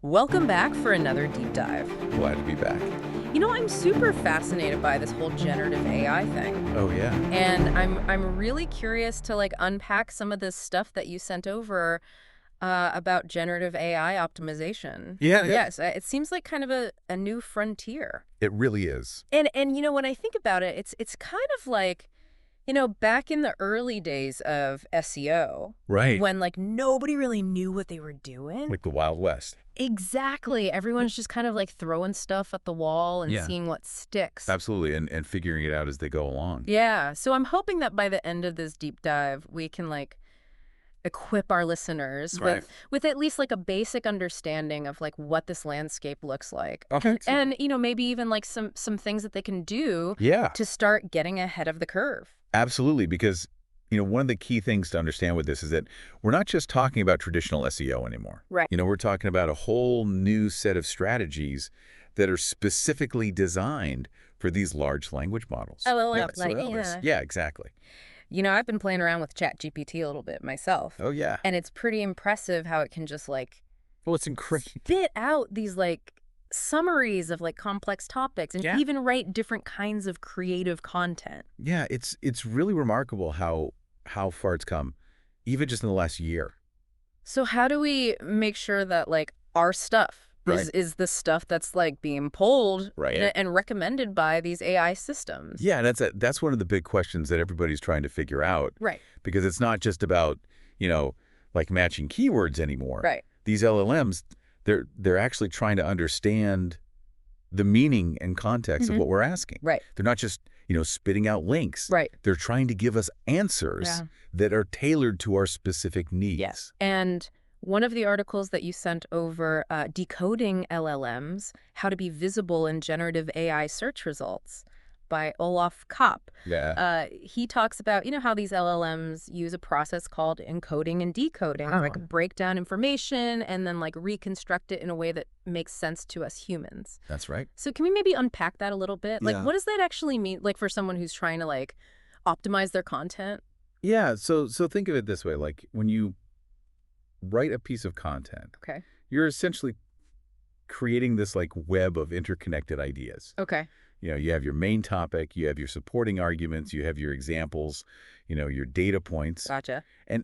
Welcome back for another deep dive. Glad to be back. I'm super fascinated by this whole generative AI thing. Oh, yeah. And I'm really curious to unpack some of this stuff that you sent over about generative AI optimization. Yeah. Yes, it seems like kind of a new frontier. It really is. And when I think about it, it's kind of like, back in the early days of SEO, Right. when nobody really knew what they were doing. Like the Wild West. Exactly. Everyone's just kind of throwing stuff at the wall and Yeah. seeing what sticks. Absolutely. And figuring it out as they go along. Yeah. So I'm hoping that by the end of this deep dive, we can equip our listeners Right. with at least a basic understanding of what this landscape looks like. Okay. And maybe even some things that they can do Yeah, to start getting ahead of the curve. absolutely. Because, one of the key things to understand with this is that we're not just talking about traditional SEO anymore. Right. We're talking about a whole new set of strategies that are specifically designed for these large language models. LLMs, LLMs. Yeah, exactly. I've been playing around with ChatGPT a little bit myself. Oh, yeah. And it's pretty impressive how it can just Well, it's incredible. spit out these summaries of complex topics and Yeah. even write different kinds of creative content. Yeah, it's really remarkable how far it's come, even just in the last year. So how do we make sure that our stuff Right. is the stuff that's being pulled Right. and recommended by these AI systems? Yeah, that's one of the big questions that everybody's trying to figure out, Right. because it's not just about, matching keywords anymore. Right. These LLMs, they're actually trying to understand the meaning and context of what we're asking. Right. They're not just, spitting out links. Right. They're trying to give us answers Yeah. that are tailored to our specific needs. Yes. And one of the articles that you sent over, Decoding LLMs, How to Be Visible in Generative AI Search Results by Olaf Kopp. Yeah. He talks about, how these LLMs use a process called encoding and decoding, break down information and then reconstruct it in a way that makes sense to us humans. That's right. So can we maybe unpack that a little bit? Yeah. What does that actually mean, for someone who's trying to optimize their content? Yeah, so think of it this way, like when you write a piece of content, Okay. you're essentially creating this web of interconnected ideas. Okay. You have your main topic, you have your supporting arguments, you have your examples, your data points. Gotcha. And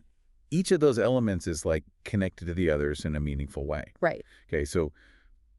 each of those elements is connected to the others in a meaningful way. Right. Okay, so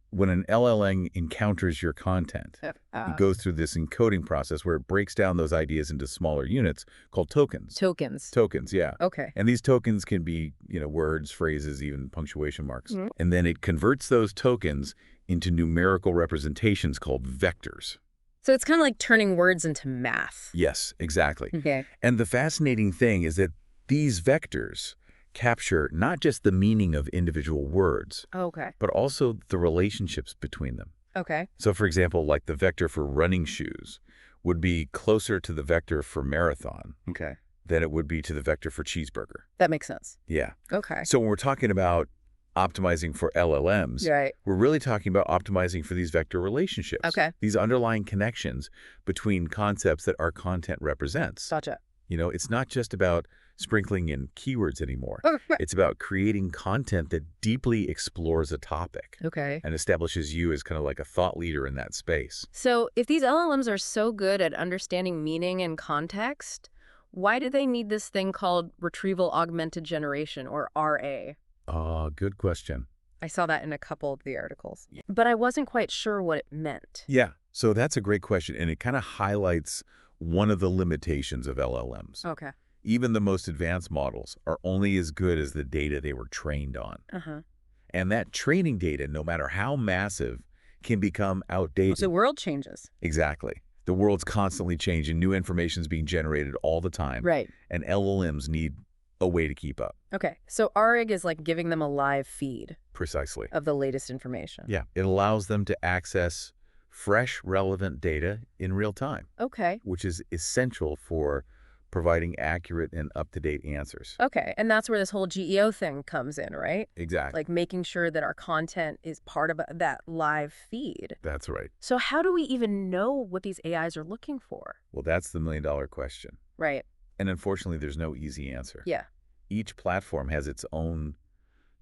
when an LLM encounters your content, it goes through this encoding process where it breaks down those ideas into smaller units called tokens. Tokens. Tokens, yeah. Okay. And these tokens can be, words, phrases, even punctuation marks. Mhm. And then it converts those tokens into numerical representations called vectors. So it's kind of like turning words into math. Yes, exactly. Okay. And the fascinating thing is that these vectors capture not just the meaning of individual words, Okay. but also the relationships between them. Okay. So, for example, the vector for running shoes would be closer to the vector for marathon Okay. than it would be to the vector for cheeseburger. That makes sense. Yeah. Okay. So when we're talking about optimizing for LLMs, Right. we're really talking about optimizing for these vector relationships. Okay. These underlying connections between concepts that our content represents. Gotcha. It's not just about sprinkling in keywords anymore. Oh, right. It's about creating content that deeply explores a topic Okay. and establishes you as kind of like a thought leader in that space. So if these LLMs are so good at understanding meaning and context, why do they need this thing called retrieval-augmented generation, or RA? Oh, good question. I saw that in a couple of the articles, but I wasn't quite sure what it meant. Yeah, so that's a great question, and it kind of highlights one of the limitations of LLMs. Okay. Even the most advanced models are only as good as the data they were trained on. Uh-huh. And that training data, no matter how massive, can become outdated. So the world changes. Exactly. The world's constantly changing. New information is being generated all the time. Right. And LLMs need a way to keep up. Okay. So RAG is giving them a live feed Precisely. of the latest information. Yeah. It allows them to access fresh, relevant data in real time, Okay. which is essential for providing accurate and up-to-date answers. Okay. And that's where this whole GEO thing comes in, right? Exactly. Making sure that our content is part of that live feed. That's right. So how do we even know what these AIs are looking for? Well, that's the million-dollar question. Right. And unfortunately, there's no easy answer. Yeah. Each platform has its own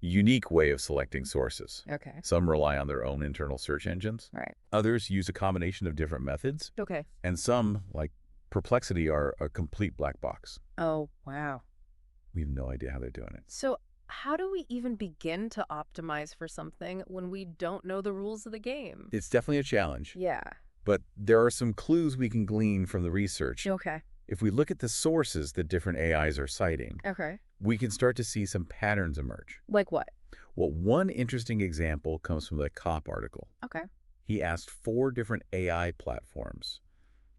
unique way of selecting sources. Okay. Some rely on their own internal search engines. Right. Others use a combination of different methods. Okay. And some, like Perplexity, are a complete black box. Oh, wow. We have no idea how they're doing it. So how do we even begin to optimize for something when we don't know the rules of the game? It's definitely a challenge. Yeah. But there are some clues we can glean from the research. Okay. If we look at the sources that different AIs are citing, Okay. we can start to see some patterns emerge. Like what? Well, one interesting example comes from the COP article. Okay. He asked 4 different AI platforms,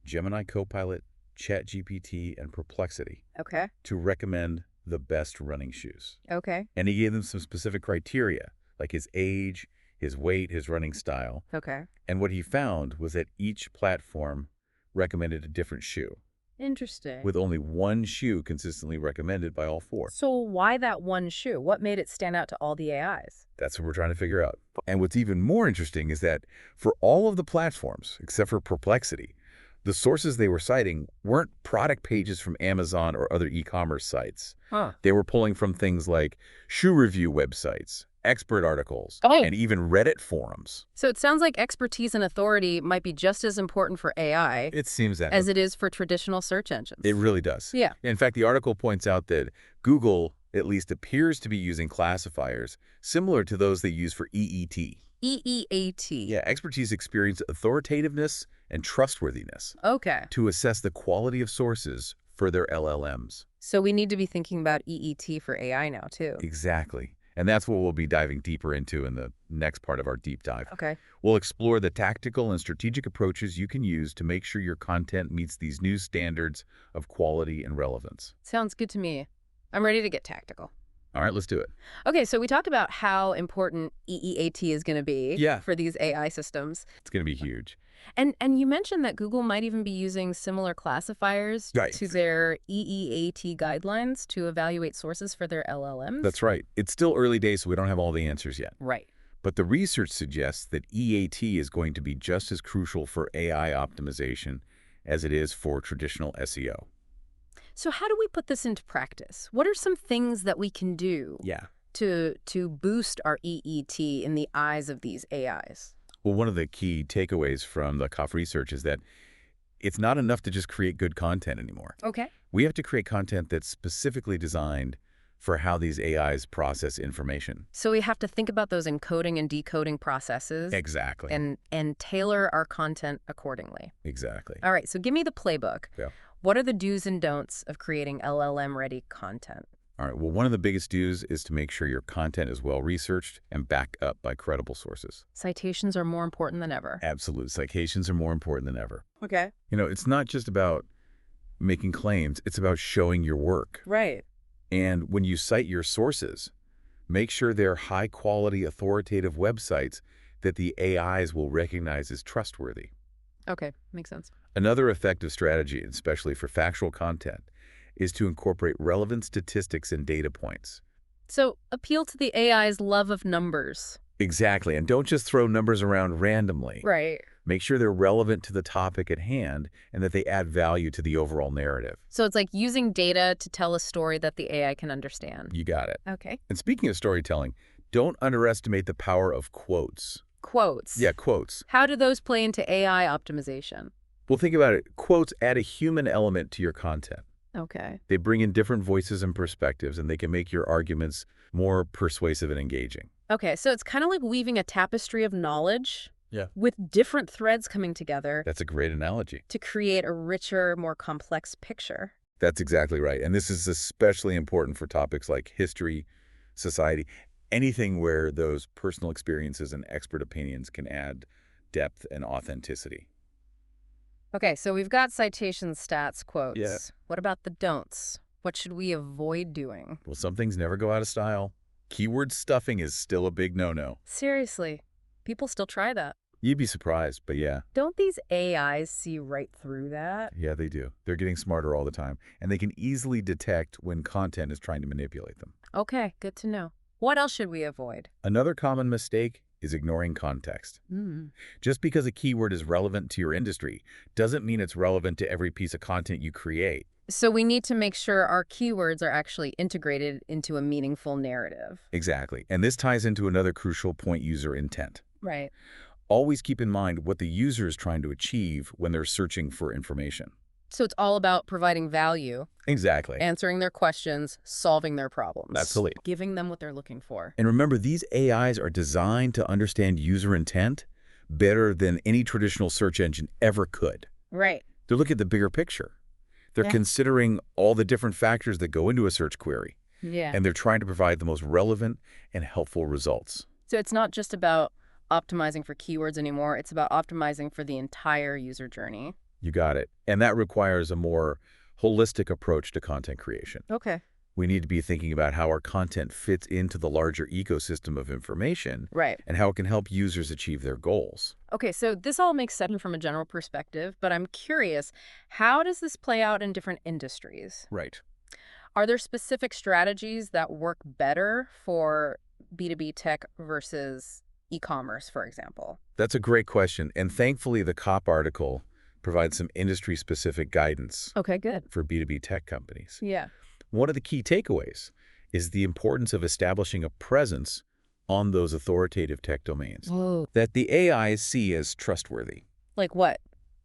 Gemini Copilot, ChatGPT, and Perplexity, Okay. to recommend the best running shoes. Okay. And he gave them some specific criteria, like his age, his weight, his running style. Okay. And what he found was that each platform recommended a different shoe, Interesting. with only one shoe consistently recommended by all 4. So why that one shoe? What made it stand out to all the AIs? That's what we're trying to figure out. And what's even more interesting is that for all of the platforms, except for Perplexity, the sources they were citing weren't product pages from Amazon or other e-commerce sites. Huh. They were pulling from things like shoe review websites, expert articles, Oh. and even Reddit forums. So it sounds like expertise and authority might be just as important for AI It seems that as it is for traditional search engines. it really does. Yeah. In fact, the article points out that Google at least appears to be using classifiers similar to those they use for EET. EEAT. Yeah, expertise, experience, authoritativeness, and trustworthiness Okay. to assess the quality of sources for their LLMs. So we need to be thinking about EET for AI now, too. Exactly. And that's what we'll be diving deeper into in the next part of our deep dive. Okay. We'll explore the tactical and strategic approaches you can use to make sure your content meets these new standards of quality and relevance. Sounds good to me. I'm ready to get tactical. All right, let's do it. Okay, so we talked about how important EEAT is going to be Yeah. for these AI systems. It's going to be huge. And you mentioned that Google might even be using similar classifiers Right. to their EEAT guidelines to evaluate sources for their LLMs. That's right. It's still early days, so we don't have all the answers yet. Right. But the research suggests that EAT is going to be just as crucial for AI optimization as it is for traditional SEO. So how do we put this into practice? What are some things that we can do Yeah. to boost our EET in the eyes of these AIs? Well, one of the key takeaways from the COF research is that it's not enough to just create good content anymore. Okay. We have to create content that's specifically designed for how these AIs process information. So we have to think about those encoding and decoding processes Exactly. and tailor our content accordingly. Exactly. All right, so give me the playbook. Yeah. What are the do's and don'ts of creating LLM-ready content? All right. Well, one of the biggest do's is to make sure your content is well-researched and backed up by credible sources. Citations are more important than ever. Absolute. Citations are more important than ever. Okay. You know, it's not just about making claims. It's about showing your work. Right. And when you cite your sources, make sure they're high-quality, authoritative websites that the AIs will recognize as trustworthy. Okay, makes sense. Another effective strategy, especially for factual content, is to incorporate relevant statistics and data points. So appeal to the AI's love of numbers. Exactly. And don't just throw numbers around randomly. Right. Make sure they're relevant to the topic at hand and that they add value to the overall narrative. So it's like using data to tell a story that the AI can understand. You got it. Okay. And speaking of storytelling, don't underestimate the power of quotes. Quotes. Yeah, quotes. How do those play into AI optimization? Well, think about it. Quotes add a human element to your content. Okay. They bring in different voices and perspectives, and they can make your arguments more persuasive and engaging. Okay, so it's kind of like weaving a tapestry of knowledge Yeah. with different threads coming together That's a great analogy. to create a richer, more complex picture. That's exactly right. And this is especially important for topics like history, society, anything where those personal experiences and expert opinions can add depth and authenticity. Okay, so we've got citations, stats, quotes. Yeah. What about the don'ts? What should we avoid doing? Well, some things never go out of style. Keyword stuffing is still a big no-no. Seriously, people still try that. You'd be surprised, but yeah. Don't these AIs see right through that? Yeah, they do. They're getting smarter all the time, and they can easily detect when content is trying to manipulate them. Okay, good to know. What else should we avoid? Another common mistake is ignoring context. Just because a keyword is relevant to your industry doesn't mean it's relevant to every piece of content you create. So we need to make sure our keywords are actually integrated into a meaningful narrative. Exactly. And this ties into another crucial point: user intent. Right. Always keep in mind what the user is trying to achieve when they're searching for information. So it's all about providing value, Exactly. answering their questions, solving their problems, Absolutely. giving them what they're looking for. And remember, these AIs are designed to understand user intent better than any traditional search engine ever could. Right. They're looking at the bigger picture. They're considering all the different factors that go into a search query, Yeah. and they're trying to provide the most relevant and helpful results. So it's not just about optimizing for keywords anymore. It's about optimizing for the entire user journey. You got it. And that requires a more holistic approach to content creation. Okay. We need to be thinking about how our content fits into the larger ecosystem of information Right. and how it can help users achieve their goals. Okay, so this all makes sense from a general perspective, but I'm curious, how does this play out in different industries? Right. Are there specific strategies that work better for B2B tech versus e-commerce, for example? That's a great question. And thankfully, the COP article provides some industry-specific guidance Okay, good. for B2B tech companies. Yeah. One of the key takeaways is the importance of establishing a presence on those authoritative tech domains Whoa. that the AIs see as trustworthy. Like what?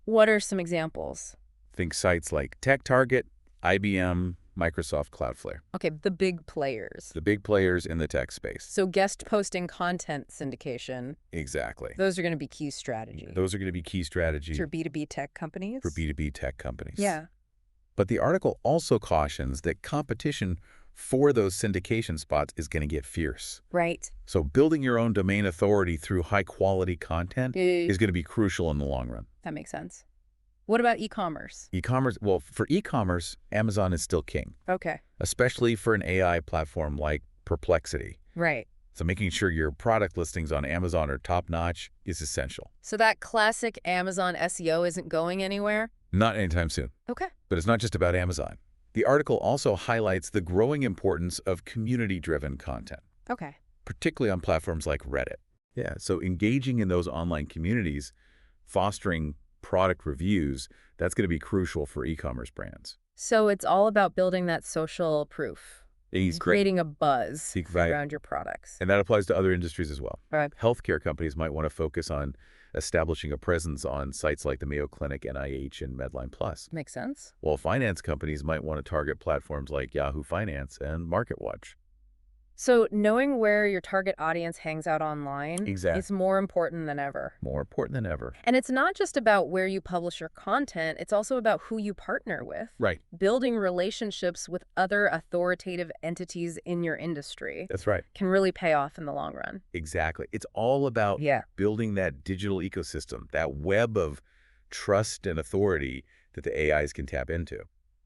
What are some examples? Think sites like TechTarget, IBM, Microsoft Cloudflare, Okay, the big players. the big players in the tech space. So guest posting content syndication, Exactly. those are going to be key strategies Those are going to be key strategies for B2B tech companies. for B2B tech companies. Yeah. But the article also cautions that competition for those syndication spots is going to get fierce. Right. So building your own domain authority through high-quality content is going to be crucial in the long run. That makes sense. What about e-commerce? E-commerce, well, for e-commerce, Amazon is still king, Okay. especially for an AI platform like Perplexity. Right. So making sure your product listings on Amazon are top-notch is essential. So that classic Amazon SEO isn't going anywhere? Not anytime soon. Okay. But it's not just about Amazon. The article also highlights the growing importance of community-driven content, Okay. particularly on platforms like Reddit. Yeah, so engaging in those online communities, fostering product reviews, that's going to be crucial for e-commerce brands. So it's all about building that social proof, Great. creating a buzz Seek value. around your products. And that applies to other industries as well. Right. Healthcare companies might want to focus on establishing a presence on sites like the Mayo Clinic, NIH, and Medline Plus, Makes sense. while finance companies might want to target platforms like Yahoo Finance and MarketWatch. So knowing where your target audience hangs out online Exactly. is more important than ever. More important than ever. And it's not just about where you publish your content, it's also about who you partner with. Right. Building relationships with other authoritative entities in your industry That's right. can really pay off in the long run. Exactly. It's all about Yeah. building that digital ecosystem, that web of trust and authority that the AIs can tap into.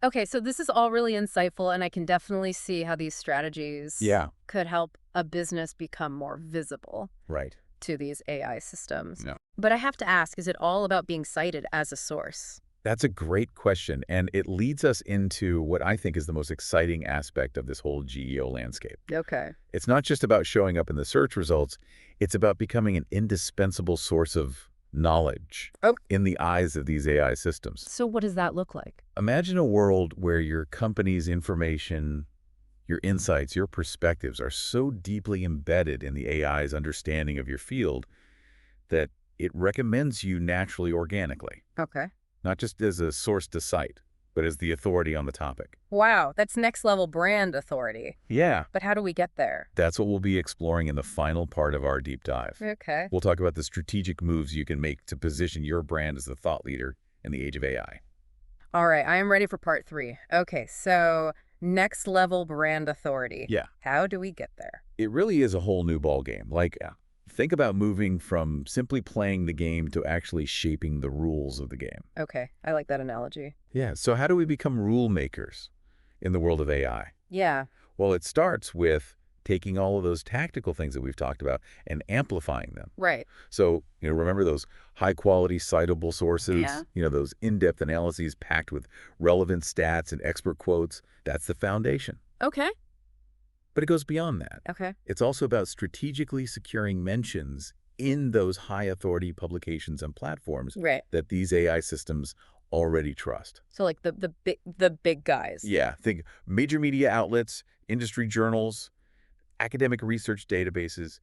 Okay, so this is all really insightful, and I can definitely see how these strategies could help a business become more visible Right. to these AI systems. Yeah. But I have to ask, is it all about being cited as a source? That's a great question, and it leads us into what I think is the most exciting aspect of this whole GEO landscape. Okay. It's not just about showing up in the search results, it's about becoming an indispensable source of knowledge in the eyes of these AI systems. So what does that look like? Imagine a world where your company's information, your insights, your perspectives are so deeply embedded in the AI's understanding of your field that it recommends you naturally, organically, Okay. not just as a source to cite, but as the authority on the topic. Wow, that's next level brand authority. Yeah. But how do we get there? That's what we'll be exploring in the final part of our deep dive. Okay. We'll talk about the strategic moves you can make to position your brand as the thought leader in the age of AI. All right, I am ready for part 3. Okay, so next level brand authority. Yeah. How do we get there? It really is a whole new ball game. Think about moving from simply playing the game to actually shaping the rules of the game. Okay, I like that analogy. Yeah, so how do we become rule makers in the world of AI? Yeah. Well, it starts with taking all of those tactical things that we've talked about and amplifying them. Right. So, remember those high-quality, citable sources? Yeah. Those in-depth analyses packed with relevant stats and expert quotes? That's the foundation. Okay. But it goes beyond that. Okay. It's also about strategically securing mentions in those high-authority publications and platforms Right. that these AI systems already trust. So like the big guys. Yeah, think major media outlets, industry journals, academic research databases,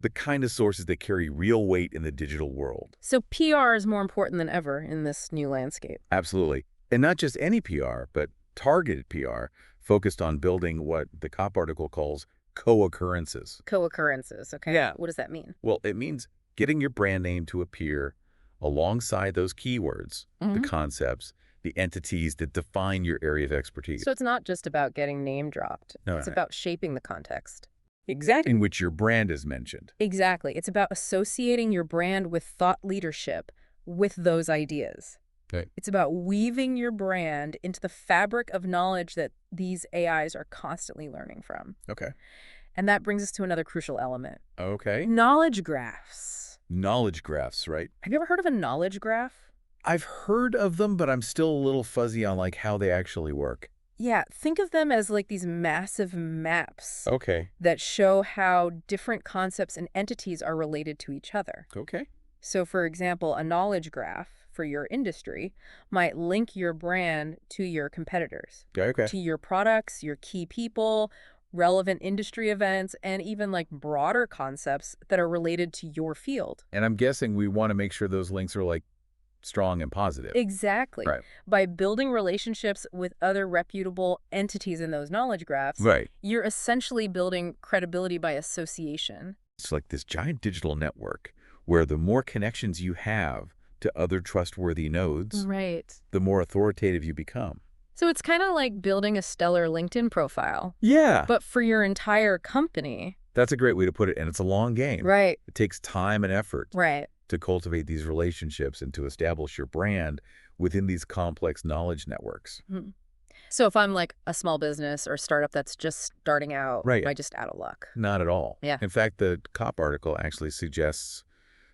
the kind of sources that carry real weight in the digital world. So PR is more important than ever in this new landscape. Absolutely. And not just any PR, but targeted PR focused on building what the COP article calls co-occurrences. Co-occurrences, okay? Yeah. What does that mean? Well, it means getting your brand name to appear alongside those keywords, the concepts, the entities that define your area of expertise. So it's not just about getting name dropped. No, It's no. about shaping the context. In which your brand is mentioned. Exactly. It's about associating your brand with thought leadership with those ideas. Okay. It's about weaving your brand into the fabric of knowledge that these AIs are constantly learning from. Okay. And that brings us to another crucial element. Okay. Knowledge graphs. Knowledge graphs, right? Have you ever heard of a knowledge graph? I've heard of them, but I'm still a little fuzzy on like how they actually work. Yeah, think of them as like these massive maps Okay. that show how different concepts and entities are related to each other. Okay. So, for example, a knowledge graph for your industry might link your brand to your competitors, Okay. to your products, your key people, relevant industry events, and even like broader concepts that are related to your field. And I'm guessing we want to make sure those links are like strong and positive. Exactly. Right. By building relationships with other reputable entities in those knowledge graphs, Right. you're essentially building credibility by association. It's like this giant digital network where the more connections you have to other trustworthy nodes, Right. the more authoritative you become. So it's kind of like building a stellar LinkedIn profile, Yeah. but for your entire company. That's a great way to put it. And it's a long game. Right. It takes time and effort Right. to cultivate these relationships and to establish your brand within these complex knowledge networks. Mhm. So if I'm like a small business or startup that's just starting out, Right. am I just out of luck? Not at all. Yeah. In fact, the COP article actually suggests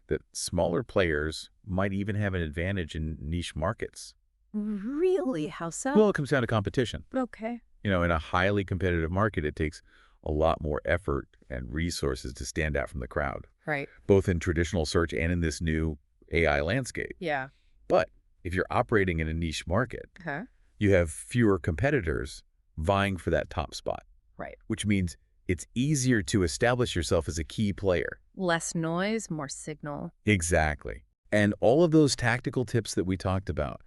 that smaller players might even have an advantage in niche markets. Really? How so? Well, it comes down to competition. Okay. In a highly competitive market, it takes a lot more effort and resources to stand out from the crowd, Right. both in traditional search and in this new AI landscape. Yeah. But if you're operating in a niche market, Okay. you have fewer competitors vying for that top spot, Right. which means it's easier to establish yourself as a key player. Less noise, more signal. Exactly. And all of those tactical tips that we talked about,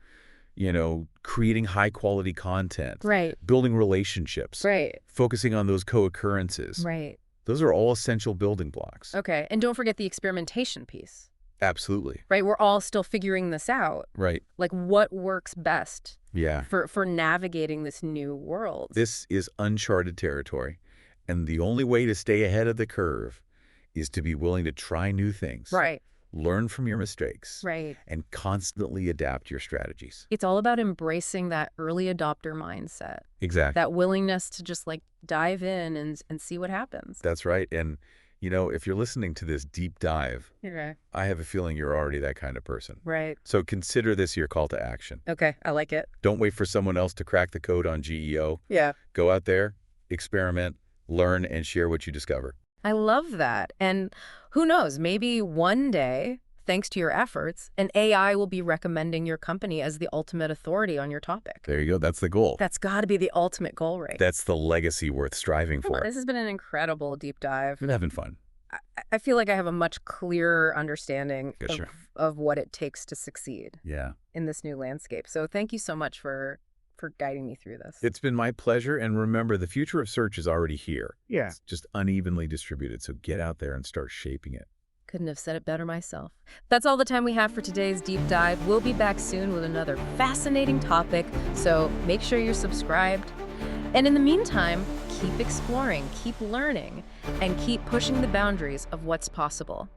creating high quality content, Right. building relationships, Right. focusing on those co-occurrences. Right. Those are all essential building blocks. Okay. And don't forget the experimentation piece, Absolutely. right? We're all still figuring this out. Right. Like what works best Yeah. for navigating this new world. This is uncharted territory. And the only way to stay ahead of the curve is to be willing to try new things. Right. Learn from your mistakes. Right. And constantly adapt your strategies. It's all about embracing that early adopter mindset, Exactly. that willingness to just like dive in and see what happens. That's right. And, if you're listening to this deep dive, Okay. I have a feeling you're already that kind of person. Right. So consider this your call to action. Okay. I like it. Don't wait for someone else to crack the code on GEO. Yeah. Go out there, experiment, learn, and share what you discover. I love that. And who knows, maybe one day, thanks to your efforts, an AI will be recommending your company as the ultimate authority on your topic. There you go. That's the goal. That's got to be the ultimate goal, right? That's the legacy worth striving for. This has been an incredible deep dive. Been having fun. I feel like I have a much clearer understanding Good, sure. of what it takes to succeed Yeah. in this new landscape. So thank you so much for guiding me through this. It's been my pleasure. And remember, the future of search is already here. Yeah. It's just unevenly distributed. So get out there and start shaping it. Couldn't have said it better myself. That's all the time we have for today's deep dive. We'll be back soon with another fascinating topic, so make sure you're subscribed. And in the meantime, keep exploring, keep learning, and keep pushing the boundaries of what's possible.